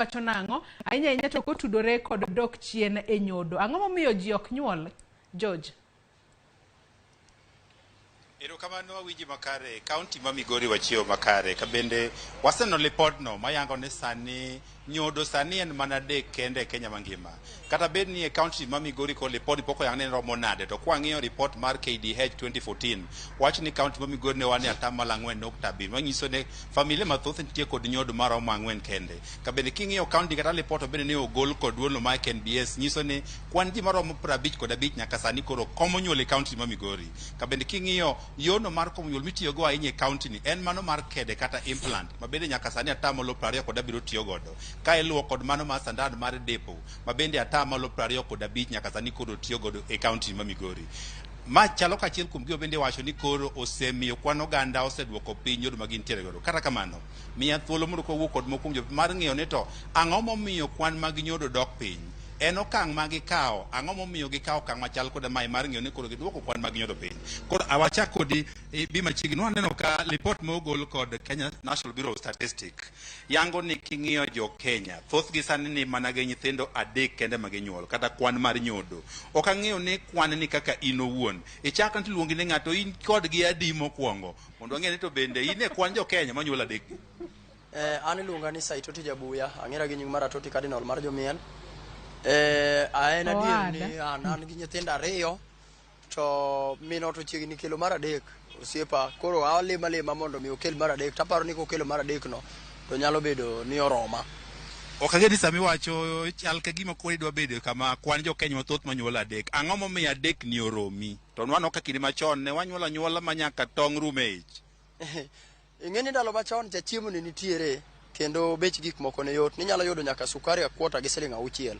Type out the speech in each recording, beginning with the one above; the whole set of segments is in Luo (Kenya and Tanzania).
wacho nang'o ahinya to kotudore kod dok chien e nyodo. Ang'o momiyo ji ok nyuol, George? Erokamano awinji makare, kaunti ma Migori wachiewo makare, ka bende waseno lipodno mayango ni sani nyodo sani en mana adek kende e Kenya mangima. Kata bed ni e kaunti ma Migori ko lipod pok oyang ni romo nade, to kwang'iyo report mar KDH 2014 wach ni kaunti ma Migori ne wan e atamalo 4.7, manyiso ne familia mathoth nitie kod nyodo maromo 4 kende. Ka bende king'iyo kaunti kata lipot bende ne ogol kod duolo ma KNBS nyiso ni kwan ji maromo 55 nyaka sani koro komo nyuol e kaunti ma Migori. Ka bende king'iyo yono mar komo nyuol mitiyogo ahinya e kaunti ni en mano mar kede kata implant, ma bende nyaka sani atamalo 27 tiyo godo. Ka iluwo kod mano mar standard mar depo, ma bende atamalo 25 nyaka sani koro tiyo godo e kaunti ma Migori. Ma chalo kachiel kuom gigo bende wacho ni koro osemiyo kwan oganda oseduoko piny yodo ma gintiere godo. Kata kamano, miya thuolo mondo kowuok kod moko kuom mar ng'iyo ni to ang'o momiyo kwan mag nyodo dok piny. En okang' ma gikawo, ang'o momiyo gikawo okang' machal koda mae mar ng'iyo ni koro giduoko kwan mag nyodo piny. Koro awachak kodi bi machiegni waneno ka lipot mogol kod Kenya National Bureau of Statistics yango ni king'iyo jo Kenya thothgi sani ni mana gi nyithindo 3 kende ma ginyuol kata kwan mar nyodo. Ok ang'eyo ni kwan ni kaka in owuon ichak ni luongi ni ng'ato in kodgi adi mokwongo mondo ang'e ni to bende in e kwan jo Kenya manyuol 3. An iluonga ni Saitoti Jabuya, ang'era gi nying mar Atoti Cardinal mar Jomiel. Aen adier ni an gi nyithindo 2 to mino to chiegni kelo mar 3 osiepa, koro alima mondo mi okel mar 3, taparo ni kokelo mar 3 no to nyalo bedo ni oroma. Ok ang'e ni sami wacho chal ka gima koro idwa bedo kama kwan jo Kenya mathoth manyuol 3. Ang'o momiyo 3 ni oromi? To nwano ka kinde machon ne wanyuolo anyuola ma nyaka tong' rum e ich. Ing'e ni ndalo machon chiemo ni nitiere kendo bech gik moko ne yot, ninyalo yudo nyaka sukari akwota gi siling' 6.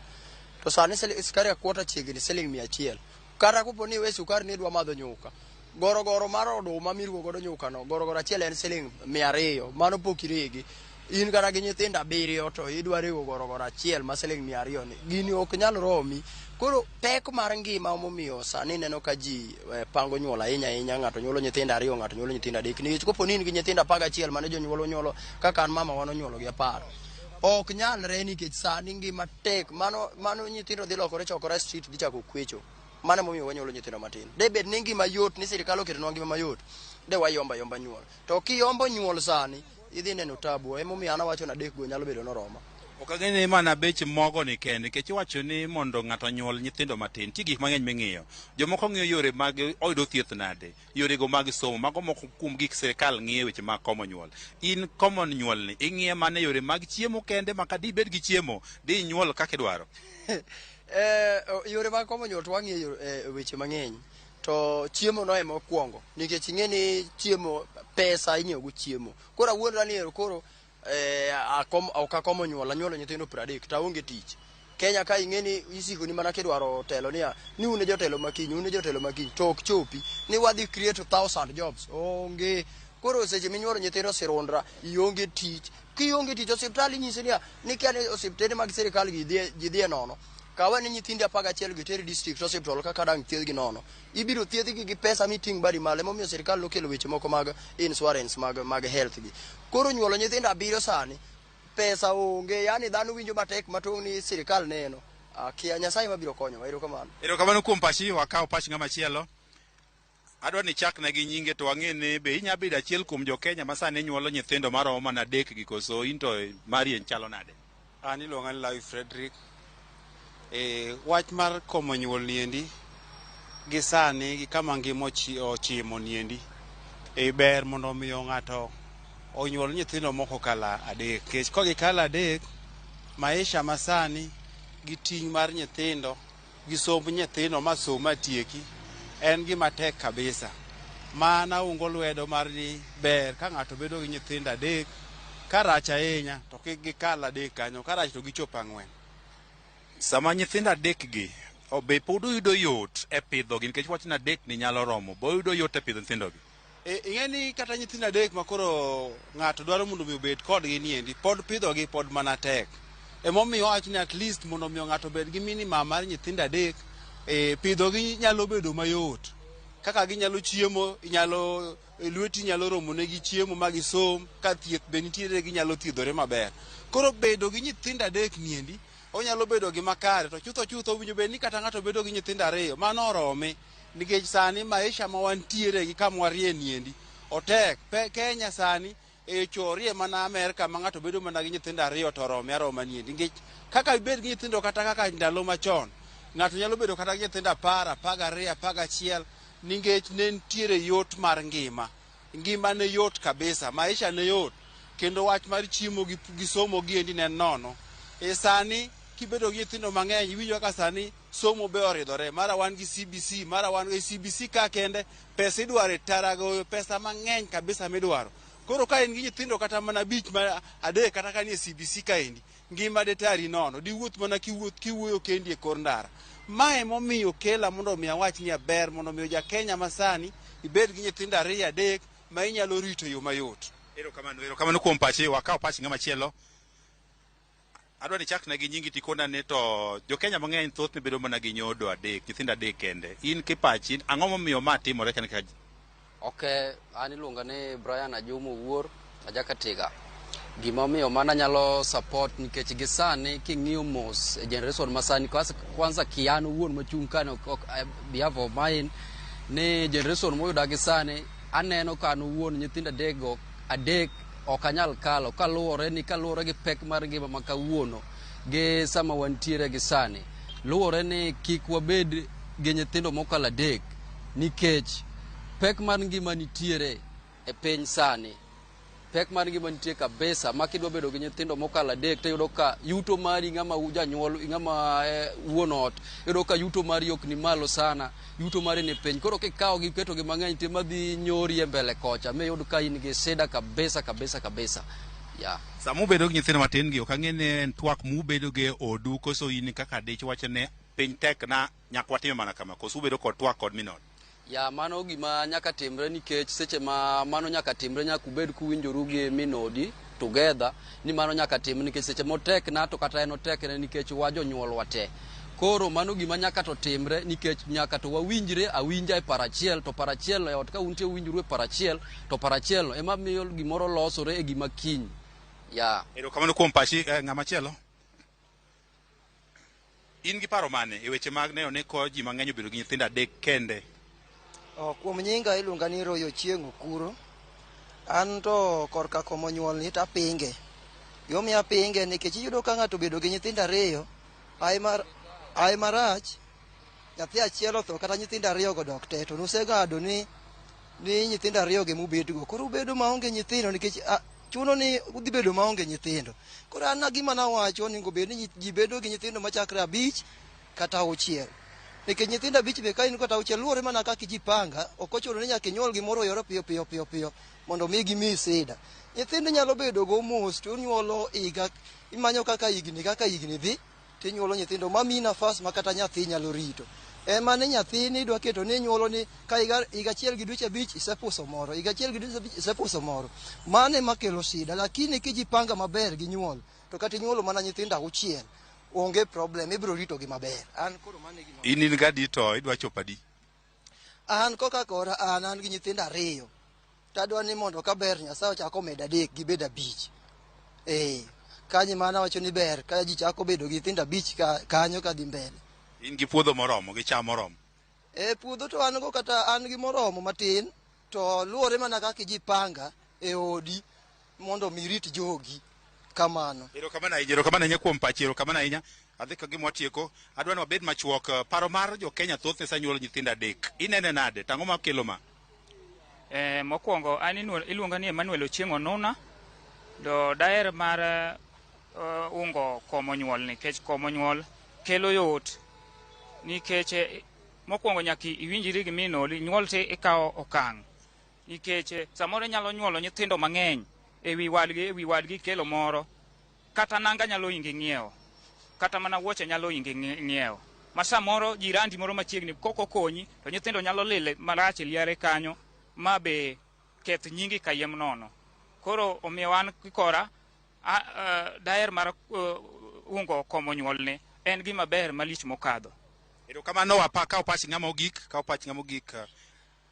To sani sukari akwota chiegni siling' 100. Kata kapo ni we sukari ni dwa madho nyuka, gorogoro mar oduma miruwo godo nyuka no, gorogoro achiel en siling' 200, mano pok iregi. In kata gi nyithindo 7 to idwa riwo gorogoro achiel ma siling' 200 ni, gini ok nyal romi. Koro pek mar ngima momiyo sani neno ka ji pango nyuol ahinya, ng'ato nyuolo nyithindo 2, ng'ato nyuolo nyithindo 3. Nikech kapo ni in gi nyithindo 11 mane jonyuol nyuolo kaka an mama wano nyuolo gi 10, ok nyalre nikech sani ngima tek. Mano nyithindo dhi lokore chokore street dhi chako kwecho. Mano momiyo wanyuolo nyithindo matin. De bed ni ngima yot, ni sirikal oketonwa ngima mayot, de wayomba nyuol. To kiyombo nyuol sani idhi neno tabu. Emomiyo an awacho na 3 go nyalo bedo noroma. Ok ang'e ni mana bech mogo ni kende, nikech iwacho ni mondo ng'ato nyuol nyithindo matin ti gik mang'eny ming'iyo. Jomoko ng'iyo yore mag oyudo thieth nade, yorego mag somo, mago moko kuom gik sirikal ng'iyo weche mag komo nyuol. In komo nyuol ni ing'iye mana yore mag chiemo kende, ma kadibed gi chiemo di nyuol kaka idwaro. Yore mag komo nyuol to wang'iyo weche mang'eny. To chiemo no ema okwongo, nikech ing'e ni chiemo, pesa inyiewo go chiemo. Koro awuondra ni koro ok akomo nyuol, anyuolo nyithindo 30 to aonge tich. Kenya ka ing'e ni isiko ni mana kidwaro telo ni une jotelo makiny, to ok chopi ni wadhi create 1000 jobs. Onge. Koro seche minyuolo nyithindo sirundra, ionge tich. Kionge tich, osiptal inyisi ni kia ni osiptende mag sirikal ji dhie nono. Kawa ni nyithindi 11 giteri district hospital kaka dang' thiedhgi nono. Ibiro thiedhgi gi pesa miting' badi malo. Momiyo sirikal nokelo weche moko mag insurance mag health gi. Koro nyuolo nyithindo 7 sani, pesa onge, yani dhano winjo matek matong' ni sirikal neno. Kia Nyasaye mabiro konyo. Erokamano kuom pachi, wakawo pach ng'ama chielo. Adwa ni chak na gi nyinge to wang'e ni be inya bedo achiel kuom jo Kenya ma sani nyuolo nyithindo maromo mana 3 gi, koso in to mari en chalo nade? An iluonga ni Lawi Frederick. Wach mar komo nyuol niendi gi sani gi kama ngima ochimo niendi, ber mondo omiyo ng'ato onyuol nyithindo moko kala 3. Kech ko gikala 3, maisha masani gi ting' mar nyithindo gi somb nyithindo ma som matieki en gima tek kabisa. Mana ungo lwedo mar ni ber ka ng'ato bedo gi nyithindo 3, karach ahinya to kik gikala 3 kanyo, karach to gichop 4. Sama nyithindo 3 gi obe pod uyudo yot e pidho gi, nikech wach na 3 ni nyalo romo, bo uyudo yot e pidho nyithindo gi? Ing'e ni kata nyithindo 3 ma koro ng'ato dwaro mondo mi obed kodgi niendi, pod pidho gi pod mana tek. Emomiyo wach ni at least mondo mi ng'ato bed gi minimum mar nyithindo 3, pidho gi nyalo bedo mayot. Kaka ginyalo chiemo, inyalo lweti nyalo romo ne gi chiemo ma gisom, ka thieth be nitiere ginyalo thiedhore maber. Koro bedo gi nyithindo adek niendi onyalo bedo gi makare, to chutho winjo bed ni kata ng'ato bedo gi nyithindo ariyo mano orome, nikech sani maisha ma wantiere gi kama warie niendi otek. Kenya sani chorie mana Amerika ma ng'ato bedo mana gi nyithindo ariyo to orome aroma niendi, nikech kaka ibed gi nyithindo kata kaka ndalo machon ng'ato nyalo bedo kata gi nyithindo 10, 12, 11, nikech ne nitiere yot mar ngima ne yot kabisa, maisha ne yot, kendo wach mar chiemo gi somo gi endi ne nono. Sani kibedo gi nyithindo mang'eny iwinjo ka sani somo be oridore, mara wan gi CBC, mara wan gi CBC ka kende pesa idwaro tarago, pesa mang'eny kabisa midwaro. Koro ka in gi nyithindo kata mana 5 adek kata ka nie CBC ka endi ngima de tari nono, diwuoth mana kiwuoyo kendi e kor ndara. Mae momiyo kela mondo mi awach ni ber mondo mi ja Kenya masani ibed gi nyithindo 2 adek ma inyalo rito yo mayot. Erokamano kuom pachi. Wakaw pachi ng'ama chielo. Adwa ni chak na gi nyingi tikona ne to jo Kenya mang'eny thoth ne bedo mana gi nyodo adek, nyithindo adek kende. In kipachi ang'o momiyo ma timore kan ka? Okay, an iluonga ni Brian Ajumo Wuor, ajakatiga. Gima omiyo mana nyalo support nikech gisani king'iyo mos e generation masani kwanza kiano wuon machung' kane behalf of mine ni generation moyuda gisani aneno kano wuon nyithindo adek ok anyal kalo kaluwore gi pek mar ngima ma kawuono gi sama wantiere gisani. Luwore ni kik wabed gi nyithindo mokalo adek nikech pek mar ngima nitiere e piny sani. Pek mar ngima nitie kabisa, ma kidwa bedo gi nyithindo mokalo adek to yudo ka yuto mari ng'ama janyuol ng'ama wuon ot yudo ka yuto mari ok ni malo sana, yuto mari ni piny. Koro kikawo gi keto gi mang'eny te madhi nyori e mbele kocha me yud ka in gi sida kabisa. Yeah. Samu bedo gi nyithindo matin gi ok ang'e ne en twak mu bedo gi odu koso in kaka dich wacho ne piny tek na nyaka watime mana kama koso bedo kod twak kod minot. Ya mano gima nyaka timre nikech seche ma mano nyaka timre nyaka ubed kuwinjoru gi minodi together, ni mano nyaka timre nikech seche motek na to kata en otek ne nikech wajonyuol wate. Koro mano gima nyaka to timre nikech nyaka to wawinjre awinja e parachiel, to parachiel e ot ka untie uwinjru e parachiel to parachiel ema miyo gimoro losore e gima kiny. Ya. Erokamano kuom pachi. Ng'ama chielo. In gi paro mane e weche mag neno ne ko ji mang'eny obedo gi nyithindo adek kende? Kuom nyinga iluonga ni Royo Chieng' Okuro. An to korka komo nyuol ni tapinge. Yomi apinge nikech iyudo ka ng'ato bedo gi nyithindo 2 ai marach, nyathi achiel otho kata nyithindo 2 go dok te to nusegado ni nyithindo 2 ge mubedgo. Koro ubedo maonge nyithindo nikech chuno ni udhi bedo maonge nyithindo. Koro an gima nawacho ni go bed ni ji bedo gi nyithindo machakre 5 kata 6. Nikech nyithindo 5 be ka in kata 6 luwore mana kaka ji panga, ok ochuno ni nyaka inyuol gimoro yoro piyo mondo mi gimi sida. Nyithindo nyalo bedo go mos to nyuolo higa, imanyo kaka higni dhi tinyuolo nyithindo mami nafas ma kata nyathi nyalo rito. Ema ne nyathi ni dwa keto ni nyuolo ni ka higa achiel gi dweche 5 isepuso moro, higa achiel gi dweche 5 isepuso moro. Mane makelo sida, lakini kiji panga maber gi nyuol to kata nyuolo mana nyithindo 6 onge problem, ibro rito gi maber. An koro mane gima in gadi to idwa chopadi? An koka kora an gi nyithindo 2 tadwa ni mondo ka ber Nyasaye chako medo 3 gibed 5. Kanyi mana wacho ni ber ka ji chako bedo gi nyithindo 5 kanyo ka dhi mbele. In gi puodho moromo gi cham moromo? Puodho to an go kata an gi moromo matin, to luwore mana kaka ji panga e odi mondo mirit jogi kamano. Erokamano ahinya kuom pachi. Erokamano ahinya. Adhi ka gima watieko, adwa ni wabed machuok. Paro mar jo Kenya thoth ne sanyuolo nyithindo 3. Inene nade? Tang'o makelo ma? Mokwongo an iluonga ni Emmanuel Ochieng' Onuna, do daher mar ungo komo nyuol nikech komo nyuol kelo yot nikech mokwongo nyaka iwinjri gi minodi nyuol te ikawo okang' nikech samoro nyalo nyuolo nyithindo mang'eny ewi wadgi kelo moro, kata nanga nyalo ingi ng'iewo, kata mana wuoche nyalo ingi ng'iewo, ma samoro jirandi moro machiegni koko konyi to nyithindo nyalo lile marach liare kanyo ma be keth nyingi kayem nono. Koro omiyo an kikora daher mar ungo komo nyuolne en gima ber malich mokadho. Erokamano. Kaw pachi ng'ama ogik.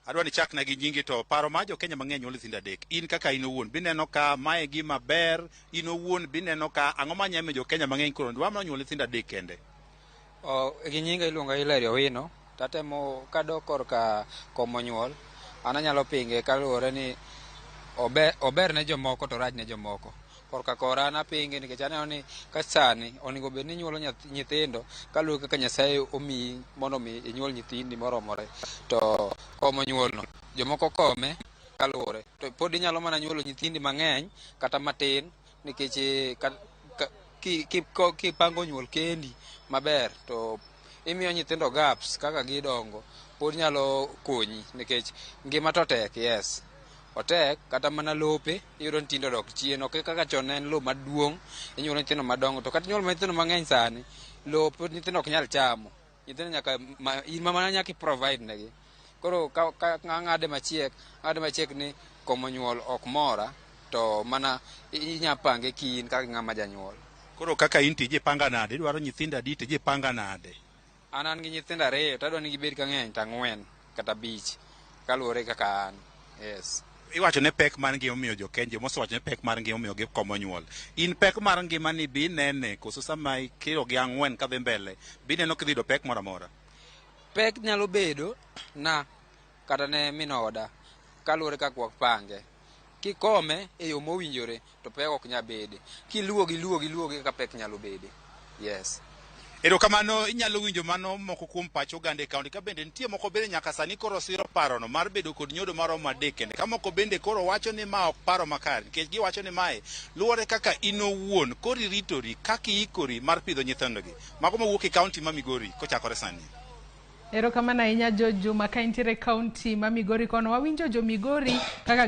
Adwa ni chakna gi nyingi to paro ma jo Kenya mang'eny nyuolo nyithindo adek. In kaka in owuon bineno ka mae gima ber, in owuon bineno ka ang'o ma nyame jo Kenya mang'eny koro dwa mana nyuolo nyithindo adek kende. Gi nyinga iluonga Hilario Wino, tatemo kadok korka komo nyuol, an anyalo pinge kaluwore ni ober ne jomoko to rach ne jomoko. Korka kora an apinge nikech aneno ni ka sani onego bed ni nyuolo nyithindo kaluwore kaka Nyasaye omiyi mondo mi inyuol nyithindi moromore. To komo nyuolno jomoko kome kaluwore to pod inyalo mana nyuolo nyithindi mang'eny kata matin nikech kipango nyuol kendi maber to imiyo nyithindo gaps kaka gidongo pod nyalo konyi nikech ngima to tek. Yes, otek kata mana lope iyudo nyithindo dok chien, ok kaka chon ne en lo maduong' inyuolo nyithindo madongo, to kata nyuolo nyithindo mang'eny sani lope nyithindo ok nyal chamo, nyithindo nyaka in mana nyaka provide negi. Koro ka ng'ade machiek ni komo nyuol ok mora to mana inya pange kin kaka ng'ama janyuol. Koro kaka in tije panga nade, idwaro nyithindo adi tije panga nade? An gi nyithindo 2 to adwa ni gibed kang'eny to 4 kata 5 kaluwore kaka an. Yes. Iwacho ne pek mar ngima omiyo jo Kenya mosewacho ne pek mar ngima omiyo gi komo nyuol. In pek mar ngima ni binene koso sama ikiro gi 4 kadhi mbele bineno kidhido pek moro amora? Pek nyalo bedo na kata ne minoda kaluwore kaka wapange. Kikome e yo mowinjore to pek ok nya bede, kiluwo kaka pek nyalo bede. Yes. Erokamano, inyalo winjo mano moko kuom pach oganda e kaunti ka bende nitie moko bende nyaka sani koro siro parono mar bedo kod nyodo maromo adek kende. Ka moko bende koro wacho ni ma ok paro makare nikech giwacho ni mae luwore kaka in owuon koro iritori kaka iikori mar pidho nyithindogi. Mago mawuok e kaunti ma Migori kochakore sani. Erokamano ahinya Juma ka intiere kaunti ma Migori kono wawinjo jo Migori kaka